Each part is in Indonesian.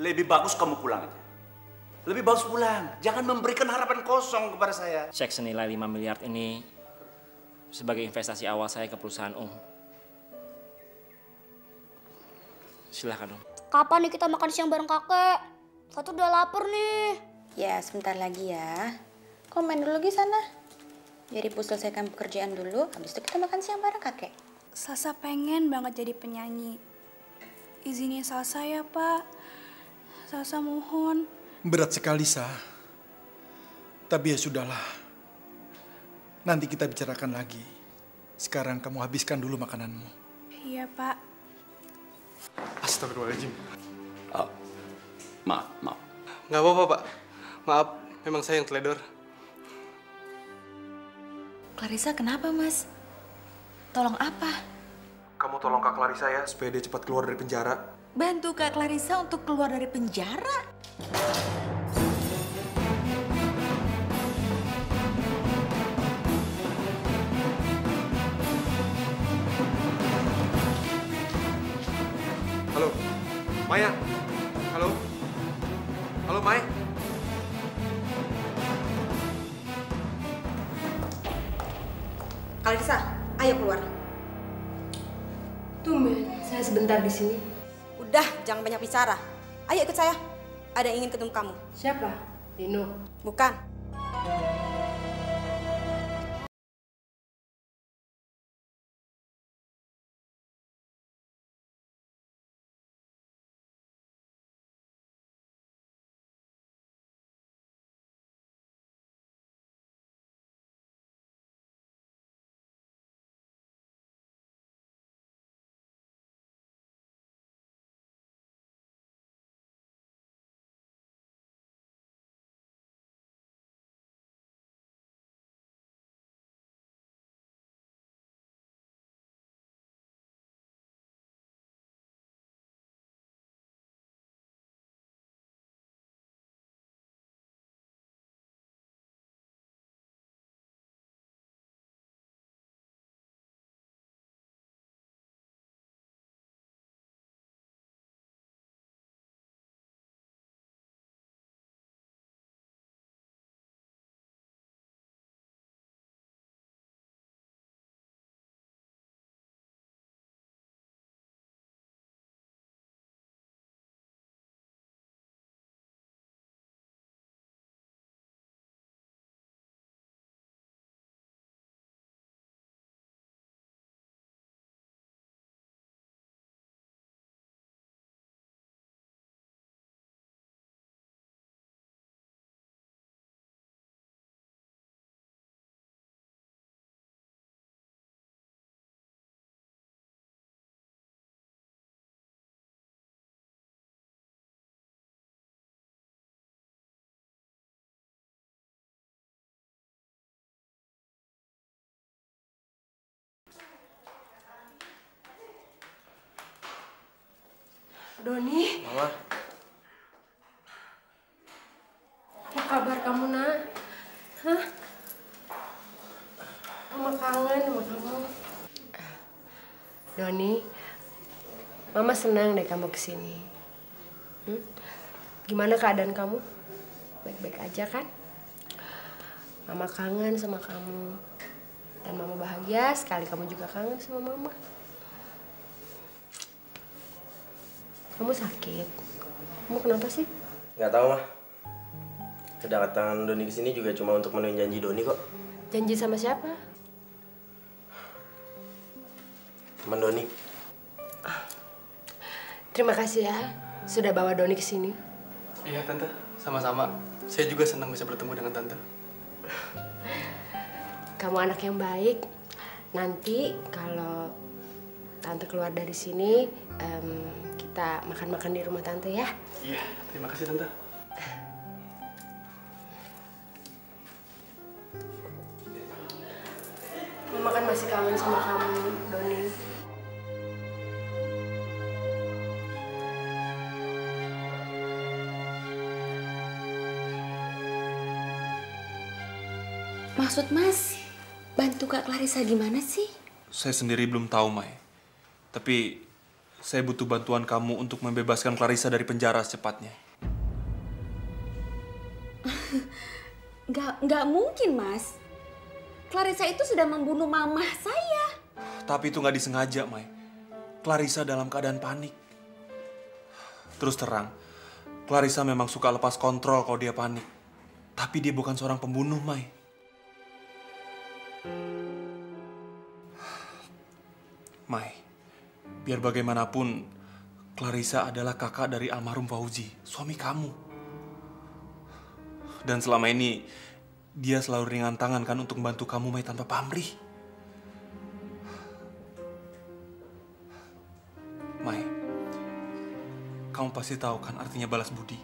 lebih bagus kamu pulang aja. Lebih bagus pulang. Jangan memberikan harapan kosong kepada saya. Cek senilai 5 miliar ini sebagai investasi awal saya ke perusahaan Om. Silahkan Om. Kapan nih kita makan siang bareng kakek? Fatur udah lapar nih. Ya, sebentar lagi ya. Kau main dulu di sana. Biar Ibu selesaikan pekerjaan dulu, habis itu kita makan siang bareng kakek. Sasa pengen banget jadi penyanyi. Izinin Sasa ya, Pak. Sasa mohon. Berat sekali, Sa. Tapi ya sudahlah. Nanti kita bicarakan lagi. Sekarang kamu habiskan dulu makananmu. Iya, Pak. Astagfirullahaladzim. Oh, maaf. Nggak apa-apa, Pak. Maaf, memang saya yang teledor. Clarissa kenapa, Mas? Tolong apa? Kamu tolong Kak Clarissa ya, supaya dia cepat keluar dari penjara. Bantu Kak Clarissa untuk keluar dari penjara? Halo, Maya. Halo. Halo, Maya. Clarissa, ayo keluar. Tumben, saya sebentar di sini. Udah, jangan banyak bicara. Ayo ikut saya. Ada yang ingin ketemu kamu. Siapa? Dino. Bukan. Doni. Mama. Apa kabar kamu, Nak? Hah? Mama kangen sama kamu. Doni, Mama senang deh kamu kesini. Gimana keadaan kamu? Baik-baik aja kan? Mama kangen sama kamu. Dan Mama bahagia sekali kamu juga kangen sama Mama. Kamu sakit? Kamu kenapa sih? Nggak tahu, Mah. Kedatangan Doni kesini juga cuma untuk memenuhi janji Doni kok. Janji sama siapa? Teman Doni. Terima kasih ya, sudah bawa Doni kesini. Iya, Tante. Sama-sama. Saya juga senang bisa bertemu dengan Tante. Kamu anak yang baik. Nanti kalau Tante keluar dari sini, kita makan-makan di rumah Tante ya. Iya, terima kasih, Tante. Mama kan masih kangen sama kamu, Doni. Maksud Mas, bantu Kak Clarissa gimana sih? Saya sendiri belum tahu, Mai. Tapi Saya butuh bantuan kamu untuk membebaskan Clarissa dari penjara secepatnya. Nggak mungkin, Mas. Clarissa itu sudah membunuh mamah saya. Tapi itu nggak disengaja, Mai. Clarissa dalam keadaan panik. Terus terang, Clarissa memang suka lepas kontrol kalau dia panik. Tapi dia bukan seorang pembunuh, Mai. Mai, biar bagaimanapun, Clarissa adalah kakak dari almarhum Fauzi, suami kamu. Dan selama ini, dia selalu ringan tangan kan untuk membantu kamu, Mai, tanpa pamrih. Mai, kamu pasti tahu kan artinya balas budi.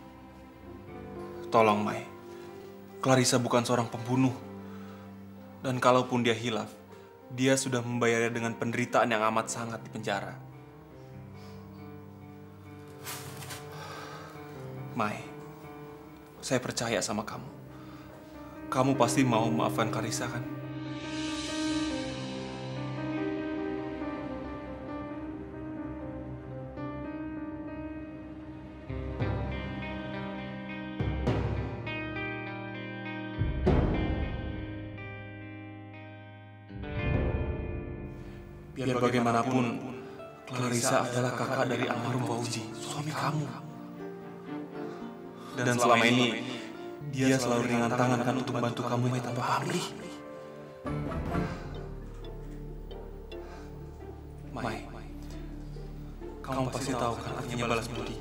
Tolong, Mai. Clarissa bukan seorang pembunuh. Dan kalaupun dia hilaf, dia sudah membayarnya dengan penderitaan yang amat sangat di penjara. Mai, saya percaya sama kamu. Kamu pasti mau memaafkan Clarissa kan? Biar bagaimanapun, Clarissa adalah kakak dari almarhum Fauzi, suami kamu. Dan selama ini, dia selalu ringan tangan kan untuk membantu kamu, Mai, tanpa pamrih. Mai, kamu pasti tahu kan artinya balas budi.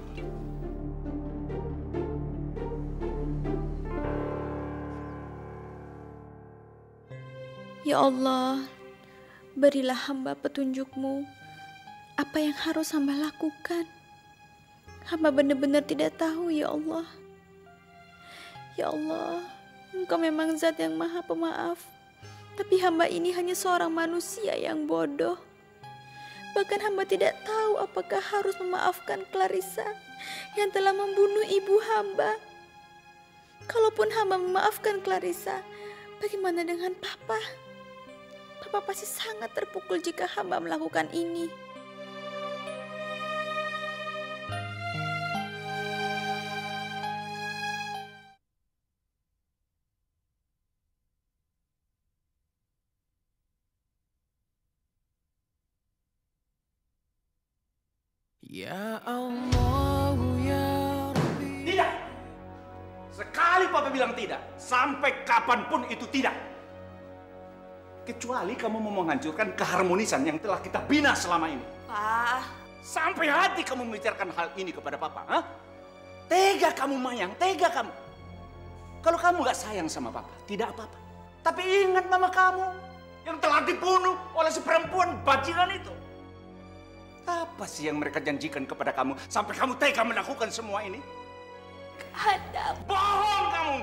Ya Allah, berilah hamba petunjuk-Mu. Apa yang harus hamba lakukan? Hamba benar-benar tidak tahu, ya Allah. Ya Allah, Engkau memang zat yang maha pemaaf. Tapi hamba ini hanya seorang manusia yang bodoh. Bahkan hamba tidak tahu apakah harus memaafkan Clarissa yang telah membunuh ibu hamba. Kalaupun hamba memaafkan Clarissa, bagaimana dengan Papa? Papa pasti sangat terpukul jika hamba melakukan ini. Ya Allah, ya Rabbi. Tidak! Sekali Papa bilang tidak, sampai kapanpun itu tidak. Kecuali kamu mau menghancurkan keharmonisan yang telah kita bina selama ini. Pak. Sampai hati kamu membicarakan hal ini kepada Papa, ha? Tega kamu, Mayang, tega kamu. Kalau kamu gak sayang sama Papa, tidak apa-apa. Tapi ingat mama kamu yang telah dibunuh oleh si perempuan bajingan itu. Apa sih yang mereka janjikan kepada kamu sampai kamu tega melakukan semua ini? Ada. Bohong kamu!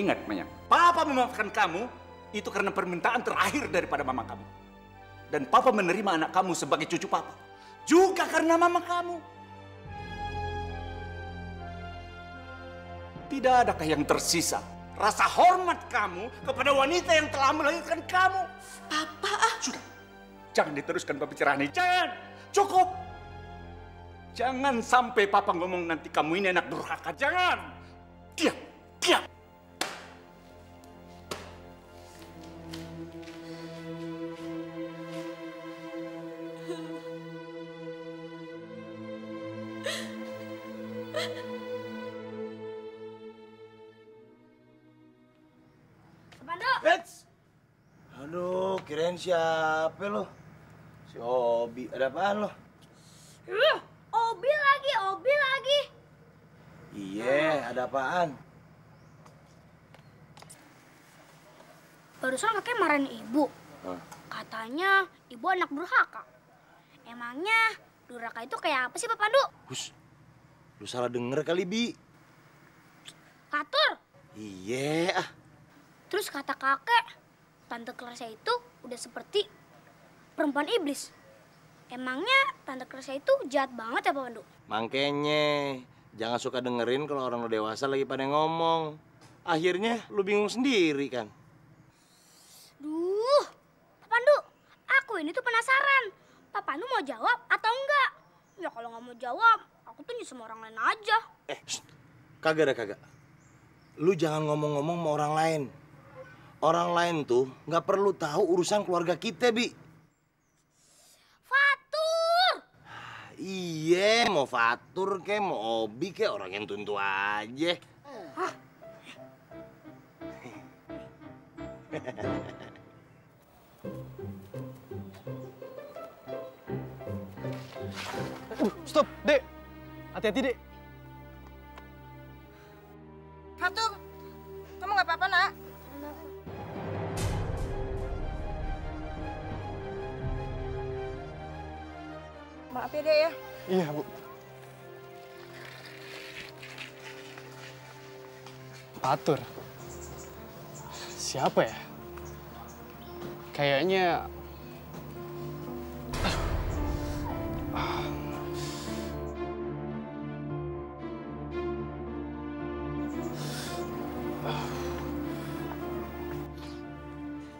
Ingat, Mayang, Papa memaafkan kamu itu karena permintaan terakhir daripada mama kamu. Dan Papa menerima anak kamu sebagai cucu Papa. Juga karena mama kamu. Tidak adakah yang tersisa rasa hormat kamu kepada wanita yang telah melahirkan kamu? Papa, Sudah. Jangan diteruskan pembicaraan ini. Jangan. Cukup. Jangan sampai Papa ngomong nanti kamu ini anak durhaka. Jangan. Diam. Diam. Aduh, kirain siapa lo? Si Obi, ada apaan lo? Obi lagi. Iya, ada apaan? Barusan kakek marahin ibu. Hah? Katanya ibu anak durhaka. Emangnya durhaka itu kayak apa sih, Pak Pandu? Hus, lu salah denger kali, Bi. Katur. Iya, Terus kata kakek, Tante Clarissa itu udah seperti perempuan iblis. Emangnya Tante Clarissa itu jahat banget ya, Pak Pandu? Makanya jangan suka dengerin kalau orang udah dewasa lagi pada ngomong. Akhirnya lu bingung sendiri kan? Duh, Pak Pandu, aku ini tuh penasaran. Papa Nu mau jawab atau enggak? Ya kalau nggak mau jawab, aku tuh nyusul sama orang lain aja. Kagak. Lu jangan ngomong-ngomong sama orang lain. Orang lain tuh nggak perlu tahu urusan keluarga kita, Bi. Fatur! Iya, mau Fatur ke, mau Obi ke, orang yang tuntu aja. Stop, Dek. Hati-hati, Dek. Fatur, kamu nggak apa-apa, Nak? Maaf ya, Dek ya. Iya, Bu. Fatur. Siapa ya? Kayaknya...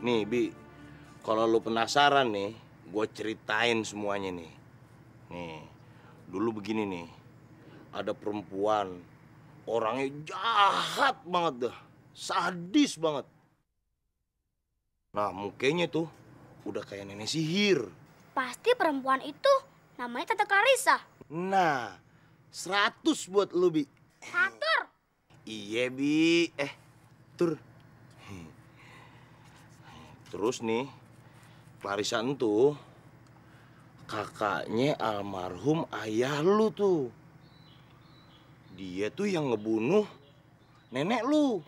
Nih, Bi, kalau lu penasaran nih, gue ceritain semuanya nih. Nih, dulu begini nih, ada perempuan, orangnya jahat banget dah, sadis banget. Nah, mukanya tuh udah kayak nenek sihir. Pasti perempuan itu namanya Tante Clarissa. Nah, 100 buat lu, Bi. Fatur! Iya, Bi. Tur. Terus nih, Clarissa tuh kakaknya almarhum ayah lu tuh. Dia tuh yang ngebunuh nenek lu.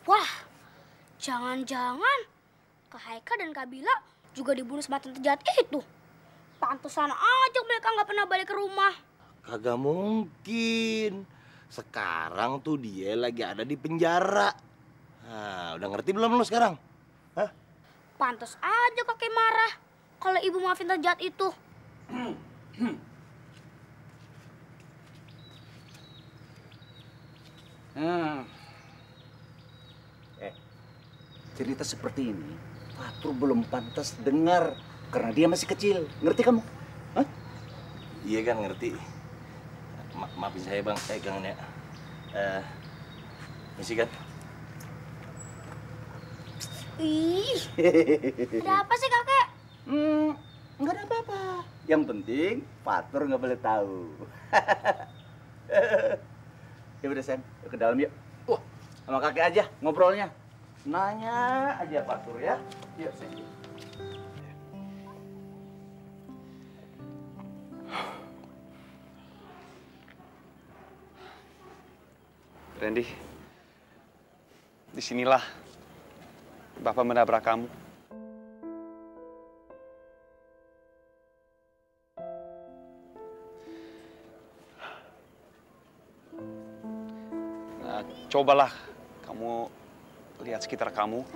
Wah, jangan-jangan Kak Haika dan Kak Bila juga dibunuh sama tante jahat itu. Pantesan aja mereka nggak pernah balik ke rumah. Kagak mungkin. Sekarang tuh dia lagi ada di penjara. Nah, udah ngerti belum lu sekarang? Hah? Pantes aja kakek marah kalau ibu maafin tante jahat itu. Cerita seperti ini, Fatur belum pantas dengar karena dia masih kecil. Ngerti kamu? Hah? Iya kan, ngerti. Maafin saya, Bang. Saya kangen ya. Misi kan? Ih, ada apa sih kakek? Nggak ada apa-apa. Yang penting Fatur nggak boleh tahu. Ya udah, Sen, ke dalam yuk. Wah, sama kakek aja ngobrolnya. Nanya aja Fatur ya. Yuk, Sen. Randy, disinilah Bapak menabrak kamu. Nah, cobalah kamu lihat sekitar kamu.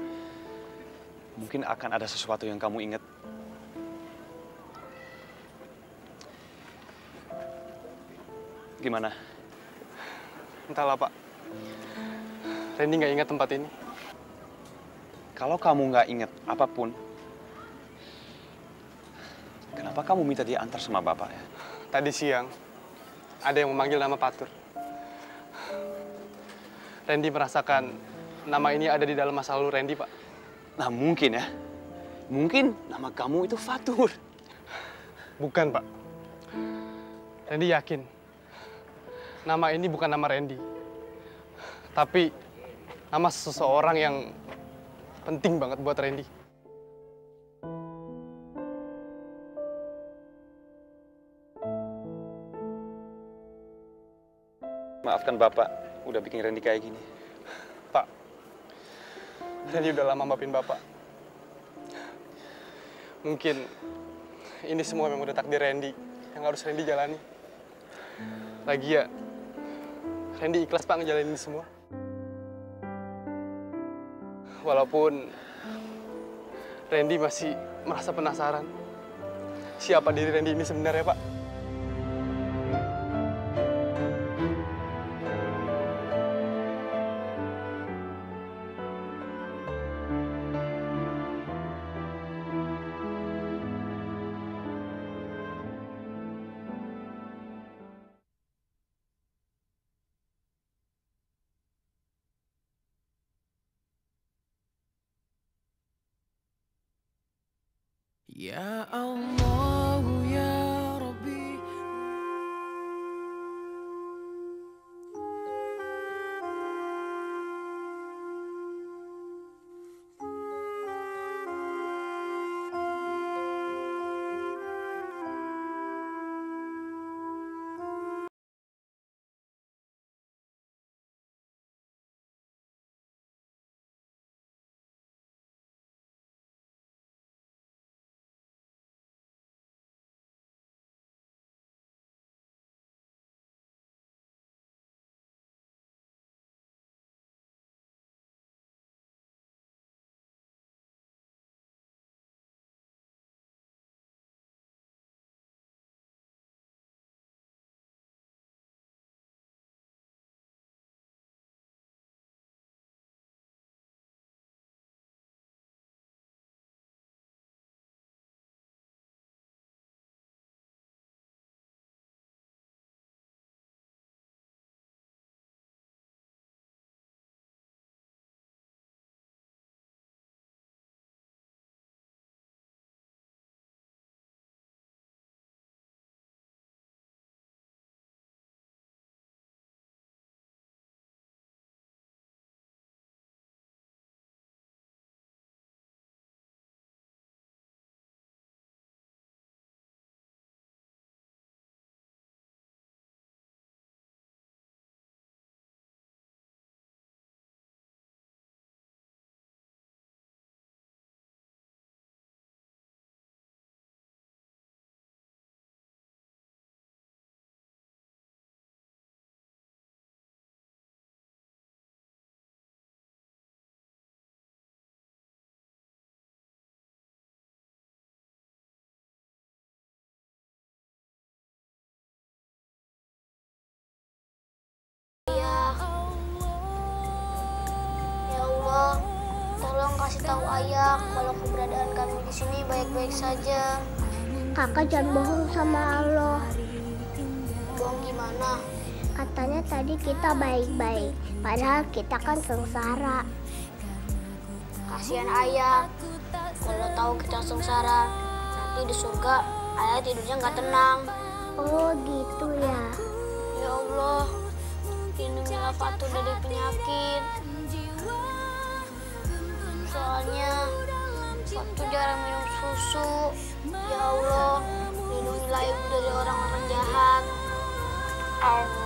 Mungkin akan ada sesuatu yang kamu ingat. Gimana? Entahlah, Pak. Randy nggak ingat tempat ini. Kalau kamu nggak ingat apapun, kenapa kamu minta dia antar sama Bapak ya? Tadi siang, ada yang memanggil nama Fatur. Randy merasakan nama ini ada di dalam masa lalu Randy, Pak. Nah, mungkin ya. Mungkin nama kamu itu Fatur. Bukan, Pak. Randy yakin nama ini bukan nama Randy. Tapi nama seseorang yang penting banget buat Randy. Maafkan Bapak, udah bikin Randy kayak gini. Pak, Randy udah lama maafin Bapak. Mungkin ini semua memang udah takdir Randy yang harus Randy jalani. Lagi ya, Randy ikhlas Pak ngejalanin ini semua. Walaupun Randy masih merasa penasaran siapa diri Randy ini sebenarnya, Pak. Ya Allah ya Rabbi. Tolong kasih tahu ayah kalau keberadaan kami di sini baik-baik saja. Kakak jangan bohong sama Allah. Bohong gimana? Katanya tadi kita baik-baik, padahal kita kan sengsara. Kasihan ayah, kalau tahu kita sengsara, nanti di surga ayah tidurnya nggak tenang. Oh gitu ya. Ya Allah, lindungilah Fatur dari penyakit. Soalnya Fatur jarang minum susu. Ya Allah, lindungilah ibu dari orang-orang jahat. Amin.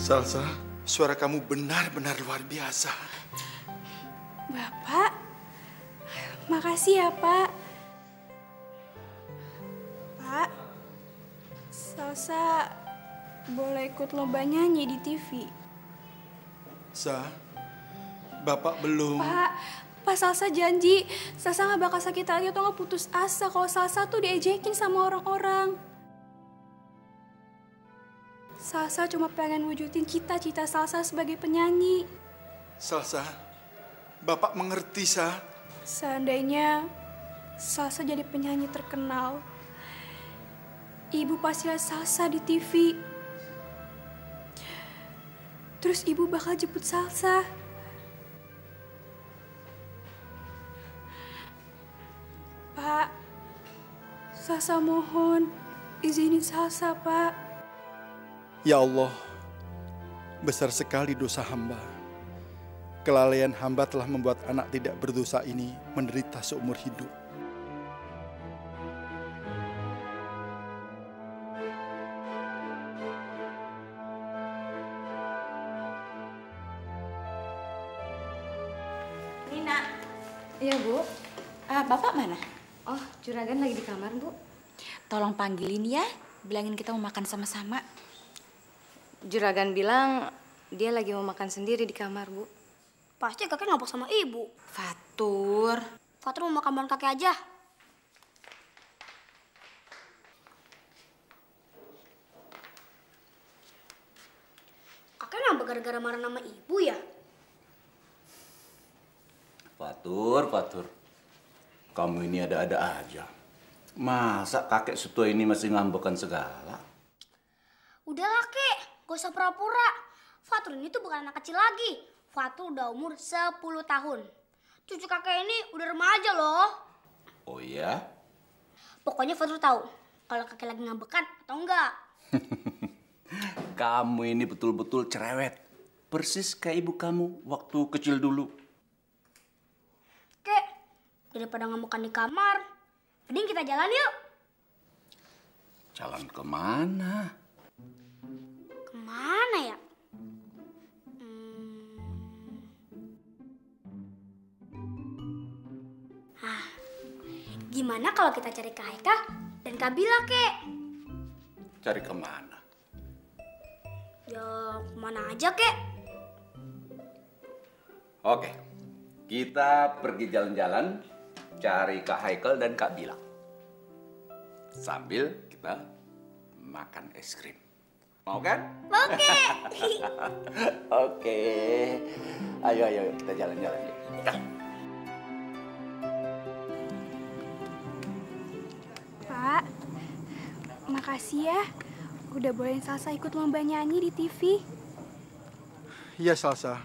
Salsa, suara kamu benar-benar luar biasa. Bapak, makasih ya Pak. Pak, Salsa boleh ikut lomba nyanyi di TV. Sa, Bapak belum... Pak Salsa janji, Salsa gak bakal sakit hati atau gak putus asa kalau Salsa tuh diejekin sama orang-orang. Salsa cuma pengen wujudin cita-cita Salsa sebagai penyanyi. Salsa, Bapak mengerti, Sa. Seandainya Salsa jadi penyanyi terkenal, Ibu pasti lihat Salsa di TV. Terus Ibu bakal jemput Salsa. Salsa mohon, izinin Salsa, Pak. Ya Allah, besar sekali dosa hamba. Kelalaian hamba telah membuat anak tidak berdosa ini menderita seumur hidup. Nina. Iya, Bu. Bapak mana? Oh, Juragan lagi di kamar, Bu. Tolong panggilin ya, bilangin kita mau makan sama-sama. Juragan bilang dia lagi mau makan sendiri di kamar, Bu. Pasti kakek ngambek sama ibu. Fatur. Fatur mau makan bareng kakek aja. Kakek ngambek gara-gara marah sama ibu ya? Fatur. Kamu ini ada-ada aja. Masa kakek setua ini masih ngambekan segala? Udahlah, Kek. Gak usah pura-pura. Fatur ini tuh bukan anak kecil lagi. Fatur udah umur 10 tahun. Cucu kakek ini udah remaja loh. Oh iya? Pokoknya Fatur tahu kalau kakek lagi ngambekan atau enggak. Kamu ini betul-betul cerewet. Persis kayak ibu kamu waktu kecil dulu. Kek, daripada ngambekan di kamar, mending kita jalan yuk. Jalan kemana? Kemana ya? Gimana kalau kita cari Kak Haika dan Kak Bila, Kek? Cari kemana? Ya, kemana aja, Kek? Oke, kita pergi jalan-jalan cari Kak Haikal dan Kak Bila. Sambil kita makan es krim. Mau kan? Oke. Oke. Ayo kita jalan-jalan yuk. Pak, makasih ya. Udah bolehin Salsa ikut lomba nyanyi di TV. Iya, Salsa.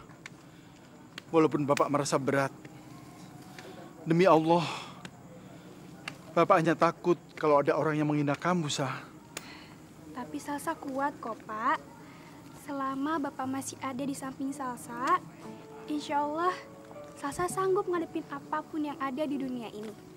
Walaupun Bapak merasa berat, demi Allah, Bapak hanya takut kalau ada orang yang menghina kamu, Sah. Tapi Salsa kuat kok, Pak. Selama Bapak masih ada di samping Salsa, insya Allah Salsa sanggup ngadepin apapun yang ada di dunia ini.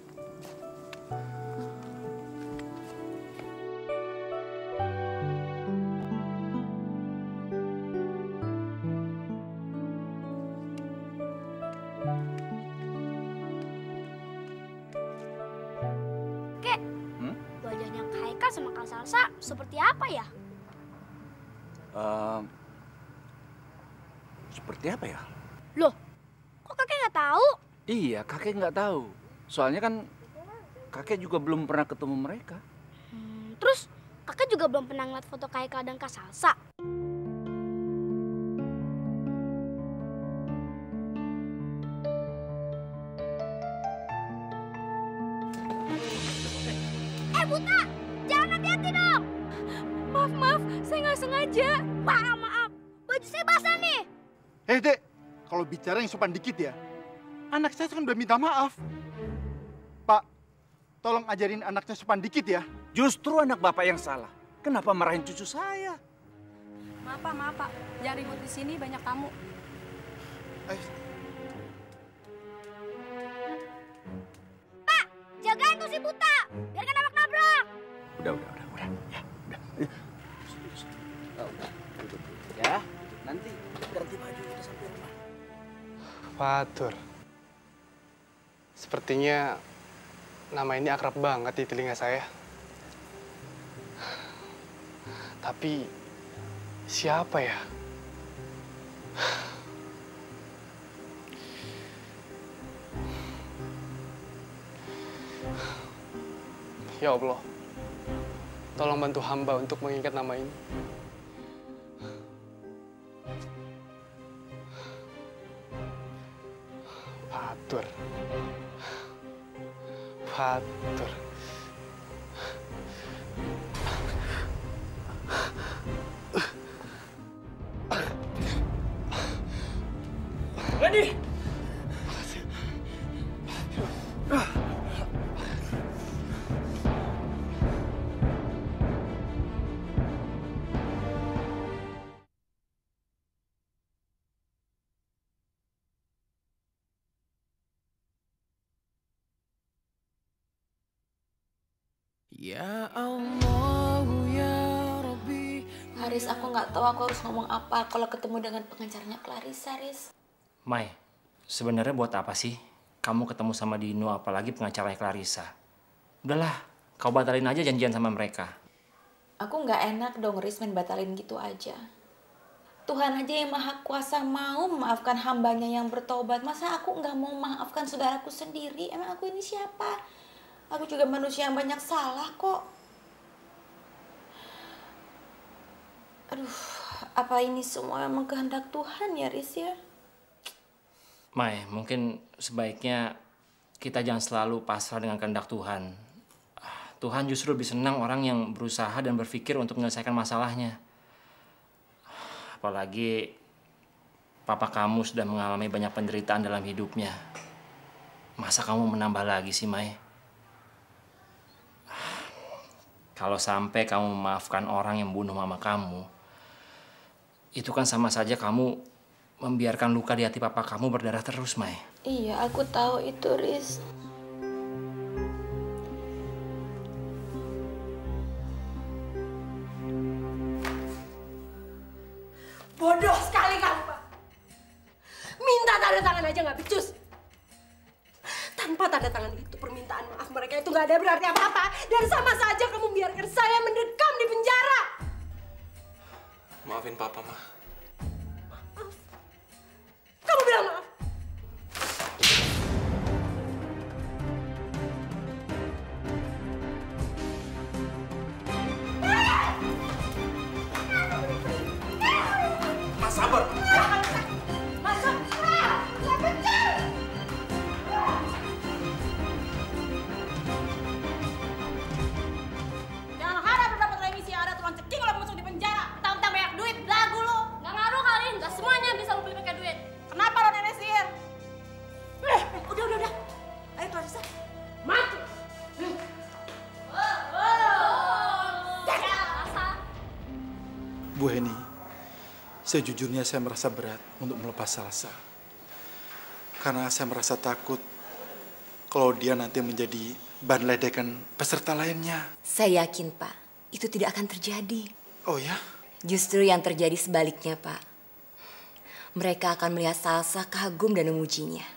Sama Kak Salsa seperti apa ya? Seperti apa ya? Loh, kok kakek nggak tahu? Iya, kakek nggak tahu. Soalnya kan kakek juga belum pernah ketemu mereka. Terus kakek juga belum pernah ngeliat foto Kak Haikal dan Kak Salsa. Buta! Jangan hati-hati dong! Maaf, saya nggak sengaja. Maaf, baju saya basah nih. Dek, kalau bicara yang sopan dikit ya. Anak saya kan udah minta maaf. Pak, tolong ajarin anaknya sopan dikit ya. Justru anak Bapak yang salah. Kenapa marahin cucu saya? Maaf Pak. Jangan ribut di sini, banyak tamu. Pak, jagain tuh si Buta. Biar nggak nabrak-nabrak. Udah. Ya, nanti ganti baju udah sampai rumah. Fatur. Sepertinya nama ini akrab banget di telinga saya. Tapi siapa ya? Ya Allah, tolong bantu hamba untuk mengingat nama ini. Fatur. Ready? Ya Allah ya Rabbi. Haris, aku nggak tahu aku harus ngomong apa kalau ketemu dengan pengacaranya Clarissa, Haris. Mai, sebenarnya buat apa sih kamu ketemu sama Dino apalagi pengacaranya Clarissa? Udahlah, kau batalin aja janjian sama mereka. Aku nggak enak dong, Riz, main batalin gitu aja. Tuhan aja yang maha kuasa mau memaafkan hambanya yang bertobat. Masa aku nggak mau maafkan saudaraku sendiri? Emang aku ini siapa? Aku juga manusia yang banyak salah kok. Aduh, apa ini semua emang kehendak Tuhan ya, Riz ya? Mai, mungkin sebaiknya kita jangan selalu pasrah dengan kehendak Tuhan. Tuhan justru lebih senang orang yang berusaha dan berpikir untuk menyelesaikan masalahnya. Apalagi papa kamu sudah mengalami banyak penderitaan dalam hidupnya. Masa kamu menambah lagi sih, Mai? Kalau sampai kamu memaafkan orang yang membunuh mama kamu, itu kan sama saja kamu membiarkan luka di hati papa kamu berdarah terus, Mai. Iya, aku tahu itu, Riz. Bodoh sekali kamu, Pak. Minta tanda tangan aja nggak becus. Tanpa tanda tangan itu, permintaan maaf mereka itu nggak ada berarti apa-apa. Dan sama saja kamu biarkan saya mendekam di penjara. Maafin Papa, Ma. Kamu bilang maaf. Mas, sabar. Masuk. Saya pecat. Jangan harap dapat remisi, ada tulang ceking lo masuk di penjara. Tentang banyak duit, belagu lo. Nggak ngaruh kali, nggak semuanya bisa lo beli pakai duit. Kenapa lo nenek sihir? Udah. Ayo Clarissa. Mati. Bu Heni, sejujurnya saya merasa berat untuk melepas Salsa. Karena saya merasa takut kalau dia nanti menjadi bahan ledekan peserta lainnya. Saya yakin, Pak, itu tidak akan terjadi. Oh ya? Justru yang terjadi sebaliknya, Pak. Mereka akan melihat Salsa kagum dan memujinya.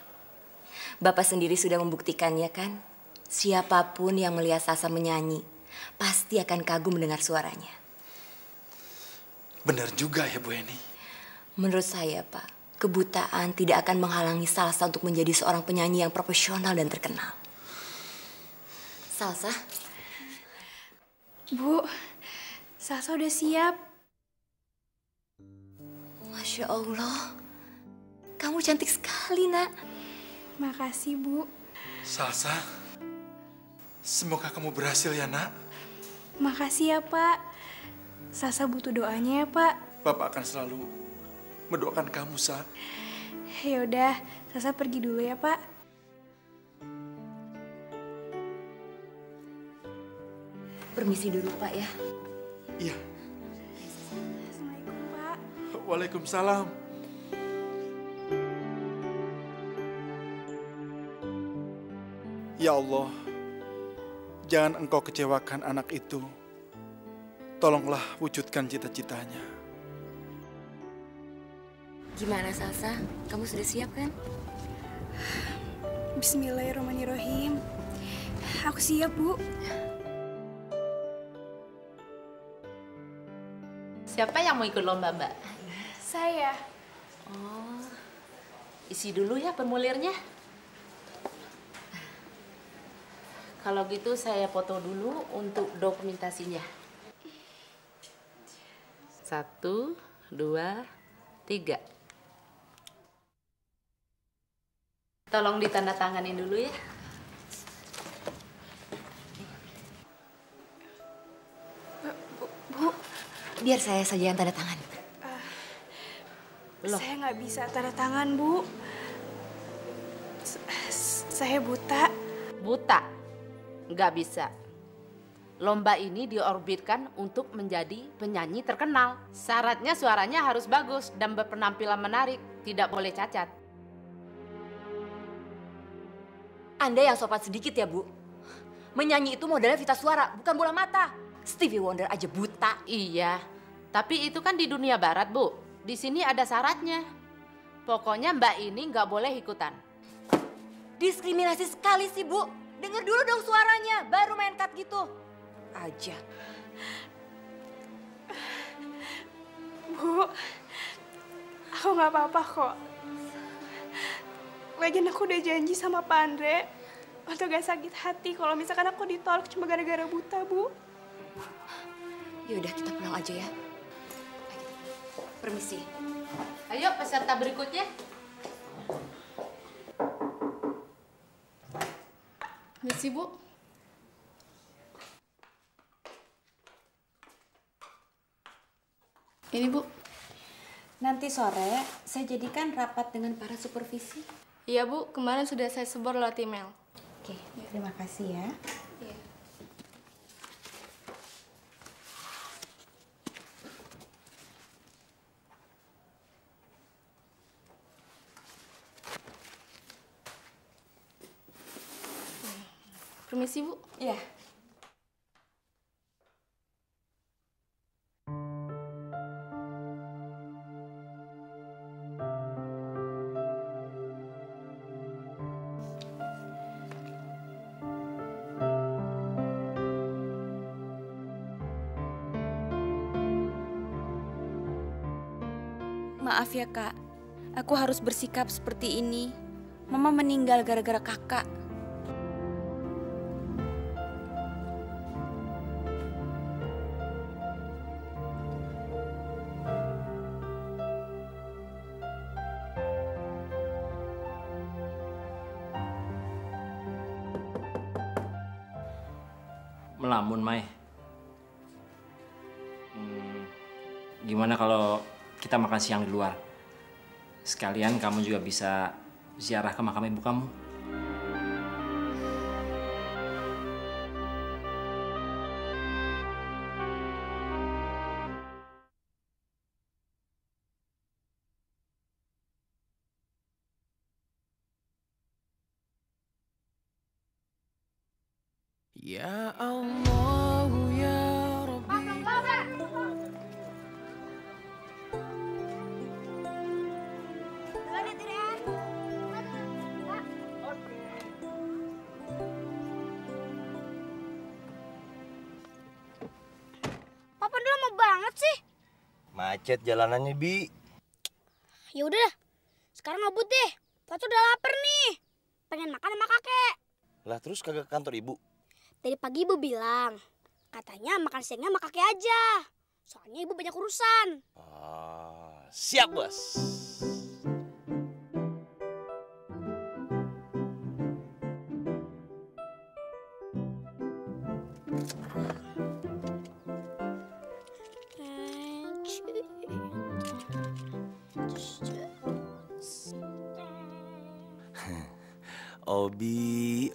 Bapak sendiri sudah membuktikannya, kan? Siapapun yang melihat Salsa menyanyi, pasti akan kagum mendengar suaranya. Benar juga ya, Bu Heni. Menurut saya, Pak, kebutaan tidak akan menghalangi Salsa untuk menjadi seorang penyanyi yang profesional dan terkenal. Salsa? Bu, Salsa udah siap. Masya Allah, kamu cantik sekali, Nak. Makasih, Bu. Salsa, semoga kamu berhasil ya, Nak. Makasih ya, Pak. Salsa butuh doanya ya, Pak. Bapak akan selalu mendoakan kamu, Sa. Yaudah, Salsa pergi dulu ya, Pak. Permisi dulu, Pak ya. Iya. Assalamualaikum, Pak. Waalaikumsalam. Ya Allah, jangan Engkau kecewakan anak itu. Tolonglah wujudkan cita-citanya. Gimana, Salsa? Kamu sudah siap, kan? Bismillahirrahmanirrahim. Aku siap, Bu. Siapa yang mau ikut lomba, Mbak? Saya. Oh, isi dulu ya formulirnya. Kalau gitu saya foto dulu untuk dokumentasinya. 1, 2, 3. Tolong ditandatanganin dulu ya. Bu, biar saya saja yang tanda tangan. Saya nggak bisa tanda tangan, Bu. Saya buta. Buta? Nggak bisa. Lomba ini diorbitkan untuk menjadi penyanyi terkenal. Syaratnya suaranya harus bagus dan berpenampilan menarik. Tidak boleh cacat. Anda yang sopan sedikit ya, Bu. Menyanyi itu modalnya vita suara, bukan bola mata. Stevie Wonder aja buta. Iya, tapi itu kan di dunia barat, Bu. Di sini ada syaratnya. Pokoknya Mbak ini nggak boleh ikutan. Diskriminasi sekali sih, Bu. Dengar dulu dong suaranya, baru main cut gitu. Aja. Bu, aku nggak apa-apa kok. Lagian aku udah janji sama Pak Andre untuk gak sakit hati kalau misalkan aku ditolak cuma gara-gara buta, Bu. Yaudah, kita pulang aja ya. Permisi. Ayo peserta berikutnya. Misi, Bu. Ini, Bu. Nanti sore saya jadikan rapat dengan para supervisi. Iya, Bu. Kemarin sudah saya sebar lewat email. Oke, terima kasih ya. Iya. Permisi, Bu. Iya. Maaf ya kak, aku harus bersikap seperti ini. Mama meninggal gara-gara kakak. Melamun, Mai. Gimana kalau kita makan siang di luar? Sekalian kamu juga bisa ziarah ke makam ibu kamu. Ya Allah ya Rabbi. Papa dulu lama banget sih. Macet jalanannya, Bi. Ya udah, sekarang ngebut deh. Papa udah lapar nih. Pengen makan sama kakek. Lah terus kagak ke kantor ibu? Dari pagi ibu bilang, katanya makan siangnya sama kakek aja. Soalnya ibu banyak urusan. Siap, Bos. Obi.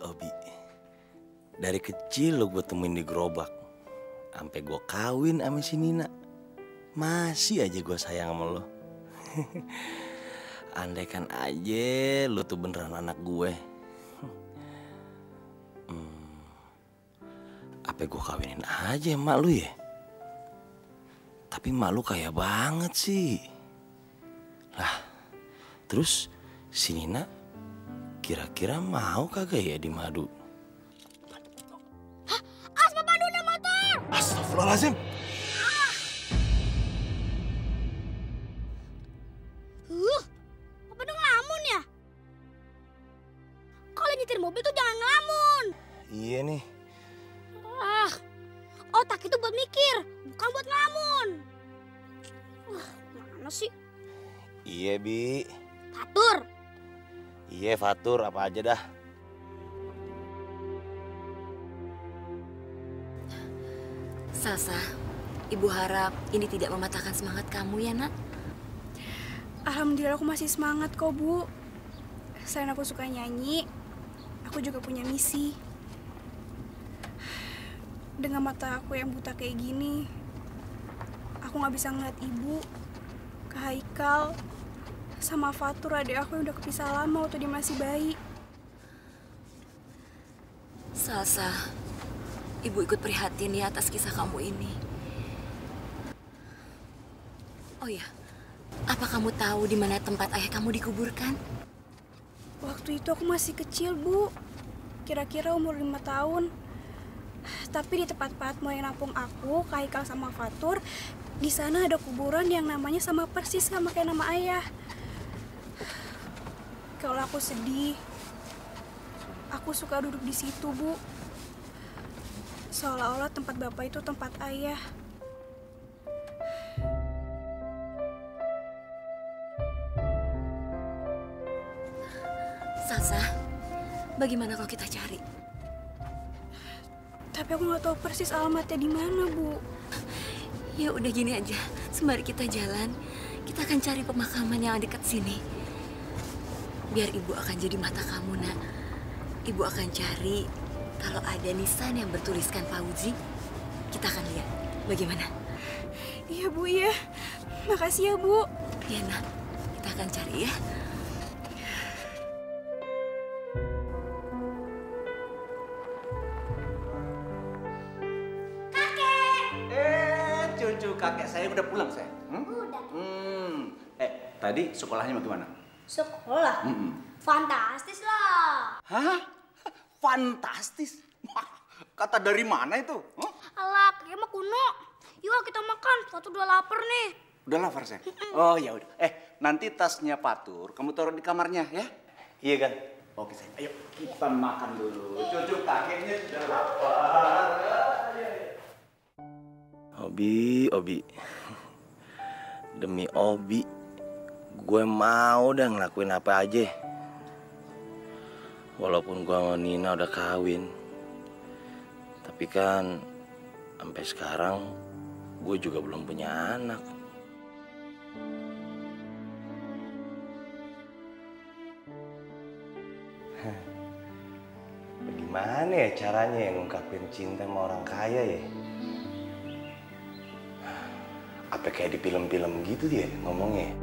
Dari kecil lo gue temuin di gerobak. Sampai gue kawin sama si Nina. Masih aja gue sayang sama lo. Andaikan aja lo tuh beneran anak gue. Apa gue kawinin aja emak lu ya? Tapi emak lu kaya banget sih. Lah, terus si Nina kira-kira mau kagak ya di madu? As, Papa udah motor! Astagfirullahaladzim. Papa udah ngelamun ya? Kalau nyetir mobil tuh jangan ngelamun. Iya nih. Otak itu buat mikir, bukan buat ngelamun. Mana sih? Iya, Bi. Fatur. Iya, Fatur apa aja dah. Salsa, Ibu harap ini tidak mematahkan semangat kamu ya, Nak. Alhamdulillah aku masih semangat kok, Bu. Selain aku suka nyanyi, aku juga punya misi. Dengan mata aku yang buta kayak gini, aku gak bisa ngeliat ibu, Kak Haikal, sama Fatur, adik aku yang udah kepisah lama waktu dia masih bayi. Salsa, Ibu ikut prihatin ya atas kisah kamu ini. Oh ya, apa kamu tahu di mana tempat ayah kamu dikuburkan? Waktu itu aku masih kecil, Bu. Kira-kira umur 5 tahun. Tapi di tempat mau yang nampung aku, Kak Haikal sama Fatur, di sana ada kuburan yang namanya sama persis sama kayak nama ayah. Kalau aku sedih, aku suka duduk di situ, Bu. Seolah-olah tempat Bapak itu tempat ayah. Salsa, bagaimana kalau kita cari? Tapi aku nggak tahu persis alamatnya di mana, Bu. Ya udah gini aja, sembari kita jalan, kita akan cari pemakaman yang dekat sini. Biar ibu akan jadi mata kamu, nak. Ibu akan cari kalau ada nisan yang bertuliskan Fauzi, kita akan lihat. Bagaimana? Iya, Bu, ya. Makasih ya, Bu. Iya, nak. Kita akan cari ya. Cucu kakek saya udah pulang, saya. Udah. Tadi sekolahnya bagaimana? Sekolah? Fantastis lah. Hah? Fantastis? Wah, kata dari mana itu? Huh? Alah, kayak mah kuno. Yuk kita makan, Fatur udah lapar nih. Udah lapar, saya? Oh, ya udah. Nanti tasnya Fatur kamu taruh di kamarnya, ya? Iya, kan? Oke, saya. Ayo, kita makan dulu. Cucu kakeknya sudah lapar. Obi. Demi Obi, gue mau dah ngelakuin apa aja. Walaupun gue sama Nina udah kawin. Tapi kan, sampai sekarang, gue juga belum punya anak. Bagaimana ya caranya ya ngungkapin cinta sama orang kaya ya? Apa kayak di film-film gitu dia ngomongnya?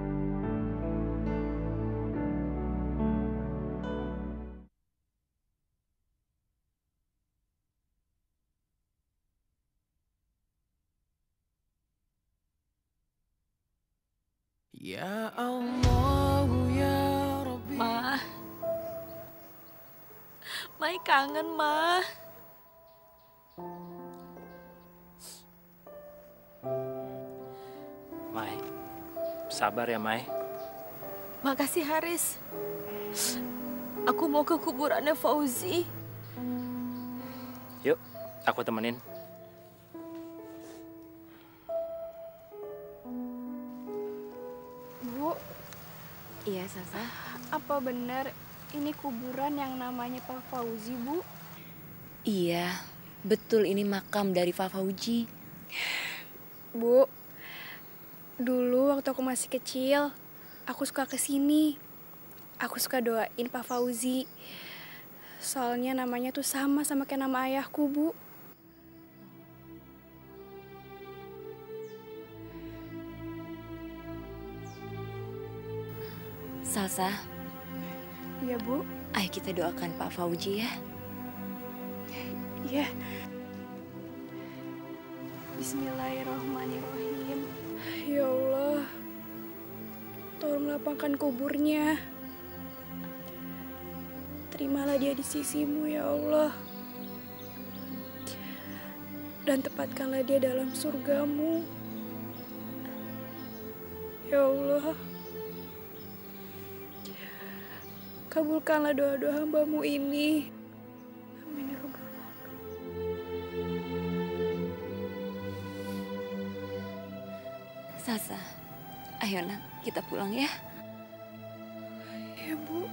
Ya Allah ya Rabbi. Ma. Mai kangen, Ma. Mai, sabar ya, Mai. Makasih, Haris. Aku mau ke kuburannya Fauzi. Yuk, aku temenin. Bu. Iya, Salsa. Apa benar ini kuburan yang namanya Pak Fauzi, Bu? Iya, betul ini makam dari Pak Fauzi. Bu, dulu waktu aku masih kecil, aku suka kesini. Aku suka doain Pak Fauzi. Soalnya namanya tuh sama kayak nama ayahku, Bu. Salsa. Iya, Bu. Ayo kita doakan Pak Fauzi ya. Iya. Bismillahirrahmanirrahim. Ya Allah, tolong lapangkan kuburnya. Terimalah dia di sisimu, ya Allah. Dan tempatkanlah dia dalam surgamu. Ya Allah. Kabulkanlah doa-doa hamba-Mu ini. Amin ya Rabbal Alamin. Salsa, ayo nak, kita pulang ya. Ya, Bu.